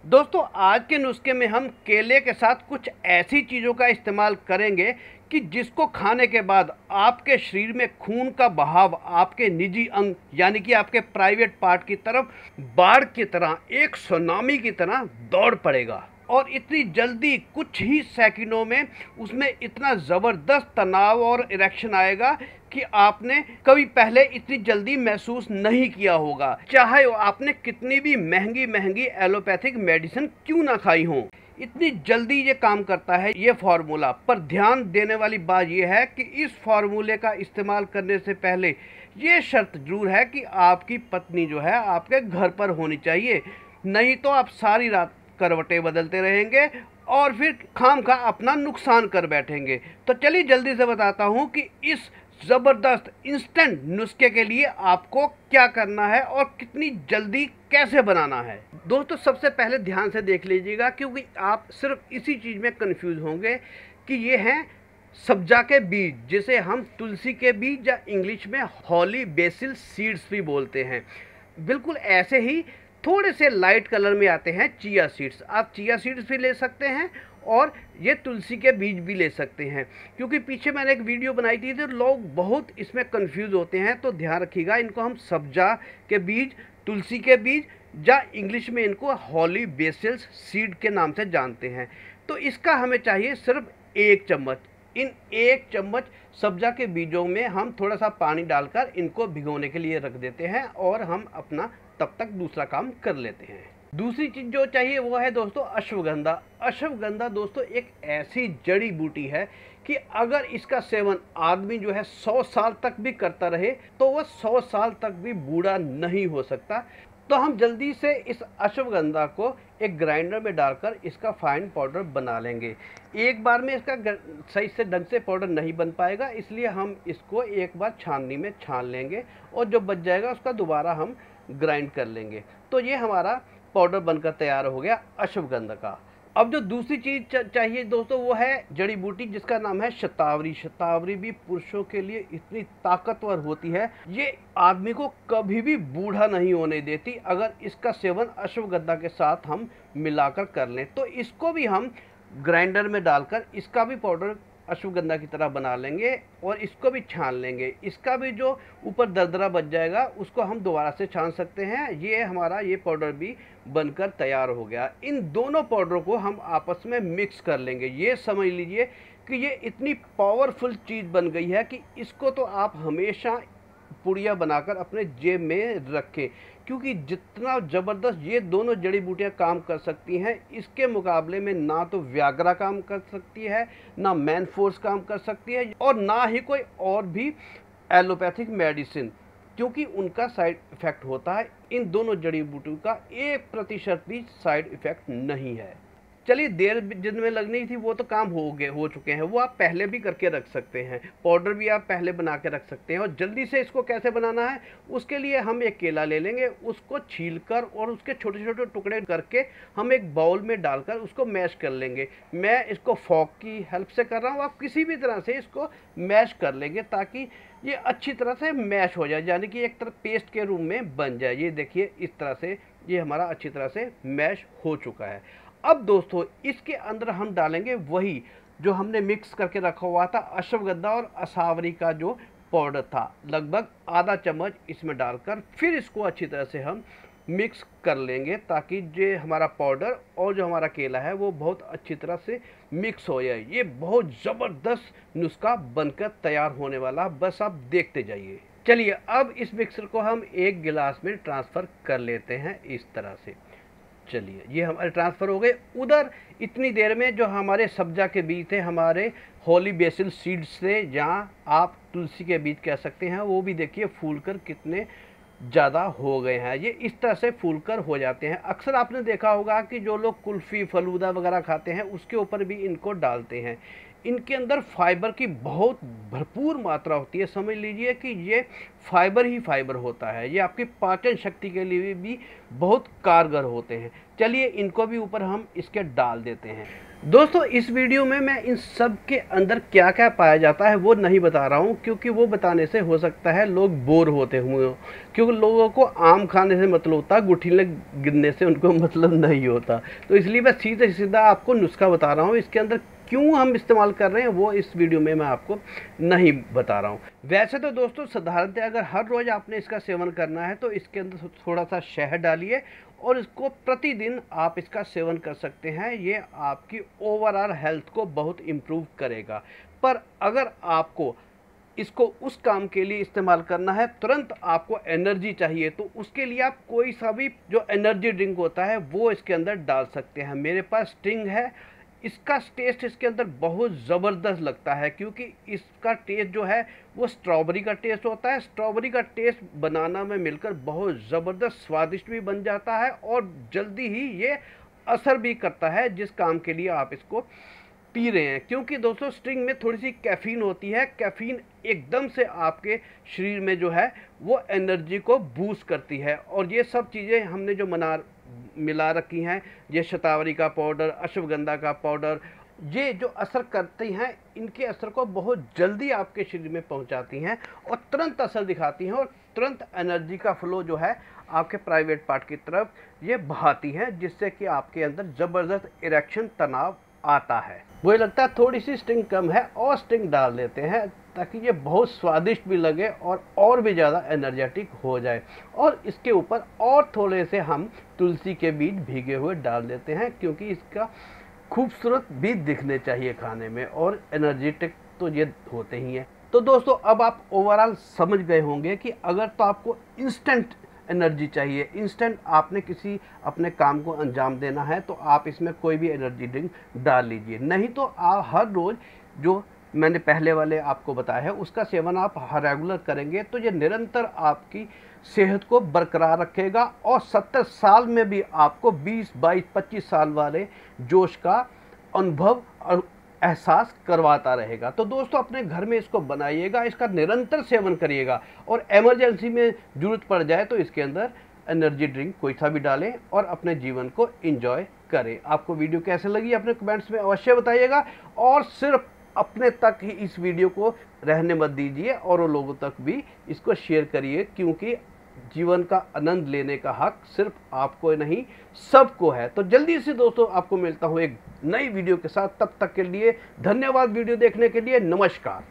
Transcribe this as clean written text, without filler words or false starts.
दोस्तों आज के नुस्खे में हम केले के साथ कुछ ऐसी चीज़ों का इस्तेमाल करेंगे कि जिसको खाने के बाद आपके शरीर में खून का बहाव आपके निजी अंग यानी कि आपके प्राइवेट पार्ट की तरफ बाढ़ की तरह एक सुनामी की तरह दौड़ पड़ेगा और इतनी जल्दी कुछ ही सेकंडों में उसमें इतना ज़बरदस्त तनाव और इरेक्शन आएगा कि आपने कभी पहले इतनी जल्दी महसूस नहीं किया होगा, चाहे आपने कितनी भी महंगी महंगी एलोपैथिक मेडिसिन क्यों ना खाई हो। इतनी जल्दी ये काम करता है ये फार्मूला। पर ध्यान देने वाली बात यह है कि इस फार्मूले का इस्तेमाल करने से पहले ये शर्त जरूर है कि आपकी पत्नी जो है आपके घर पर होनी चाहिए, नहीं तो आप सारी रात करवटें बदलते रहेंगे और फिर खाम खा अपना नुकसान कर बैठेंगे। तो चलिए जल्दी से बताता हूँ कि इस ज़बरदस्त इंस्टेंट नुस्खे के लिए आपको क्या करना है और कितनी जल्दी कैसे बनाना है। दोस्तों सबसे पहले ध्यान से देख लीजिएगा, क्योंकि आप सिर्फ इसी चीज़ में कंफ्यूज होंगे कि ये हैं सब्जा के बीज, जिसे हम तुलसी के बीज या इंग्लिश में हॉली बेसिल सीड्स भी बोलते हैं। बिल्कुल ऐसे ही थोड़े से लाइट कलर में आते हैं चिया सीड्स। आप चिया सीड्स भी ले सकते हैं और ये तुलसी के बीज भी ले सकते हैं, क्योंकि पीछे मैंने एक वीडियो बनाई थी तो लोग बहुत इसमें कंफ्यूज होते हैं। तो ध्यान रखिएगा, इनको हम सब्जा के बीज, तुलसी के बीज या इंग्लिश में इनको हॉली बेसिल सीड के नाम से जानते हैं। तो इसका हमें चाहिए सिर्फ 1 चम्मच। इन 1 चम्मच सब्जा के बीजों में हम थोड़ा सा पानी डालकर इनको भिगोने के लिए रख देते हैं और हम अपना तब तक दूसरा काम कर लेते हैं। दूसरी चीज़ जो चाहिए वो है दोस्तों अश्वगंधा। अश्वगंधा दोस्तों एक ऐसी जड़ी बूटी है कि अगर इसका सेवन आदमी जो है 100 साल तक भी करता रहे तो वह 100 साल तक भी बूढ़ा नहीं हो सकता। तो हम जल्दी से इस अश्वगंधा को एक ग्राइंडर में डालकर इसका फाइन पाउडर बना लेंगे। एक बार में इसका सही से ढंग से पाउडर नहीं बन पाएगा, इसलिए हम इसको एक बार छाननी में छान लेंगे और जो बच जाएगा उसका दोबारा हम ग्राइंड कर लेंगे। तो ये हमारा पाउडर बनकर तैयार हो गया अश्वगंधा का। अब जो दूसरी चीज़ चाहिए दोस्तों वो है जड़ी बूटी, जिसका नाम है शतावरी। शतावरी भी पुरुषों के लिए इतनी ताकतवर होती है, ये आदमी को कभी भी बूढ़ा नहीं होने देती अगर इसका सेवन अश्वगंधा के साथ हम मिलाकर कर लें। तो इसको भी हम ग्राइंडर में डालकर इसका भी पाउडर अश्वगंधा की तरह बना लेंगे और इसको भी छान लेंगे। इसका भी जो ऊपर दरदरा बच जाएगा उसको हम दोबारा से छान सकते हैं। ये हमारा ये पाउडर भी बनकर तैयार हो गया। इन दोनों पाउडरों को हम आपस में मिक्स कर लेंगे। ये समझ लीजिए कि ये इतनी पावरफुल चीज़ बन गई है कि इसको तो आप हमेशा पुड़िया बनाकर अपने जेब में रखें, क्योंकि जितना ज़बरदस्त ये दोनों जड़ी बूटियाँ काम कर सकती हैं, इसके मुकाबले में ना तो व्याग्रा काम कर सकती है, ना मैन फोर्स काम कर सकती है और ना ही कोई और भी एलोपैथिक मेडिसिन, क्योंकि उनका साइड इफ़ेक्ट होता है। इन दोनों जड़ी बूटियों का 1% भी साइड इफ़ेक्ट नहीं है। चलिए देर जिनमें लगनी थी वो तो काम हो चुके हैं, वो आप पहले भी करके रख सकते हैं। पाउडर भी आप पहले बना के रख सकते हैं। और जल्दी से इसको कैसे बनाना है उसके लिए हम एक केला ले लेंगे, उसको छीलकर और उसके छोटे छोटे टुकड़े करके हम एक बाउल में डालकर उसको मैश कर लेंगे। मैं इसको फॉक की हेल्प से कर रहा हूँ, आप किसी भी तरह से इसको मैश कर लेंगे ताकि ये अच्छी तरह से मैश हो जाए, यानी कि एक तरह पेस्ट के रूप में बन जाए। ये देखिए इस तरह से ये हमारा अच्छी तरह से मैश हो चुका है। अब दोस्तों इसके अंदर हम डालेंगे वही जो हमने मिक्स करके रखा हुआ था अश्वगंधा और असावरी का जो पाउडर था, लगभग आधा चम्मच इसमें डालकर फिर इसको अच्छी तरह से हम मिक्स कर लेंगे ताकि जो हमारा पाउडर और जो हमारा केला है वो बहुत अच्छी तरह से मिक्स हो जाए। ये बहुत ज़बरदस्त नुस्खा बनकर तैयार होने वाला, बस आप देखते जाइए। चलिए अब इस मिक्सर को हम एक गिलास में ट्रांसफ़र कर लेते हैं इस तरह से। चलिए ये हमारे ट्रांसफ़र हो गए। उधर इतनी देर में जो हमारे सब्जा के बीज थे, हमारे हॉली बेसिल सीड्स से, जहाँ आप तुलसी के बीज कह सकते हैं, वो भी देखिए फूलकर कितने ज़्यादा हो गए हैं। ये इस तरह से फूलकर हो जाते हैं। अक्सर आपने देखा होगा कि जो लोग कुल्फ़ी फलूदा वगैरह खाते हैं उसके ऊपर भी इनको डालते हैं। इनके अंदर फाइबर की बहुत भरपूर मात्रा होती है। समझ लीजिए कि ये फाइबर ही फाइबर होता है। ये आपकी पाचन शक्ति के लिए भी बहुत कारगर होते हैं। चलिए इनको भी ऊपर हम इसके डाल देते हैं। दोस्तों इस वीडियो में मैं इन सब के अंदर क्या क्या पाया जाता है वो नहीं बता रहा हूँ, क्योंकि वो बताने से हो सकता है लोग बोर होते हुए, क्योंकि लोगों को आम खाने से मतलब होता है, गुठीले गिरने से उनको मतलब नहीं होता। तो इसलिए मैं सीधे सीधा आपको नुस्खा बता रहा हूँ। इसके अंदर क्यों हम इस्तेमाल कर रहे हैं वो इस वीडियो में मैं आपको नहीं बता रहा हूँ। वैसे तो दोस्तों साधारणतः अगर हर रोज़ आपने इसका सेवन करना है तो इसके अंदर थोड़ा सा शहद डालिए और इसको प्रतिदिन आप इसका सेवन कर सकते हैं। ये आपकी ओवरऑल हेल्थ को बहुत इम्प्रूव करेगा। पर अगर आपको इसको उस काम के लिए इस्तेमाल करना है, तुरंत आपको एनर्जी चाहिए, तो उसके लिए आप कोई सा भी जो एनर्जी ड्रिंक होता है वो इसके अंदर डाल सकते हैं। मेरे पास स्टिंग है। इसका टेस्ट इसके अंदर बहुत ज़बरदस्त लगता है, क्योंकि इसका टेस्ट जो है वो स्ट्रॉबेरी का टेस्ट होता है। स्ट्रॉबेरी का टेस्ट बनाना में मिलकर बहुत ज़बरदस्त स्वादिष्ट भी बन जाता है और जल्दी ही ये असर भी करता है जिस काम के लिए आप इसको पी रहे हैं। क्योंकि दोस्तों स्ट्रिंग में थोड़ी सी कैफ़ीन होती है। कैफ़ीन एकदम से आपके शरीर में जो है वो एनर्जी को बूस्ट करती है। और ये सब चीज़ें हमने जो मिला रखी हैं, ये शतावरी का पाउडर, अश्वगंधा का पाउडर, ये जो असर करती हैं, इनके असर को बहुत जल्दी आपके शरीर में पहुंचाती हैं और तुरंत असर दिखाती हैं और तुरंत एनर्जी का फ्लो जो है आपके प्राइवेट पार्ट की तरफ ये बहाती हैं, जिससे कि आपके अंदर ज़बरदस्त इरेक्शन, तनाव आता है। मुझे लगता है थोड़ी सी स्टिंग कम है और स्टिंग डाल देते हैं ताकि ये बहुत स्वादिष्ट भी लगे और भी ज़्यादा एनर्जेटिक हो जाए। और इसके ऊपर और थोड़े से हम तुलसी के बीज भीगे हुए डाल देते हैं, क्योंकि इसका खूबसूरत भी दिखने चाहिए खाने में, और एनर्जेटिक तो ये होते ही हैं। तो दोस्तों अब आप ओवरऑल समझ गए होंगे कि अगर तो आपको इंस्टेंट एनर्जी चाहिए, इंस्टेंट आपने किसी अपने काम को अंजाम देना है, तो आप इसमें कोई भी एनर्जी ड्रिंक डाल लीजिए। नहीं तो आप हर रोज़ जो मैंने पहले वाले आपको बताया है उसका सेवन आप रेगुलर करेंगे तो ये निरंतर आपकी सेहत को बरकरार रखेगा और 70 साल में भी आपको 20, 22, 25 साल वाले जोश का अनुभव और एहसास करवाता रहेगा। तो दोस्तों अपने घर में इसको बनाइएगा, इसका निरंतर सेवन करिएगा और इमरजेंसी में ज़रूरत पड़ जाए तो इसके अंदर एनर्जी ड्रिंक कोई सा भी डालें और अपने जीवन को एंजॉय करें। आपको वीडियो कैसे लगी अपने कमेंट्स में अवश्य बताइएगा और सिर्फ अपने तक ही इस वीडियो को रहने मत दीजिए और लोगों तक भी इसको शेयर करिए, क्योंकि जीवन का आनंद लेने का हक सिर्फ आपको नहीं सबको है। तो जल्दी से दोस्तों आपको मिलता हूँ एक नई वीडियो के साथ। तब तक के लिए धन्यवाद वीडियो देखने के लिए। नमस्कार।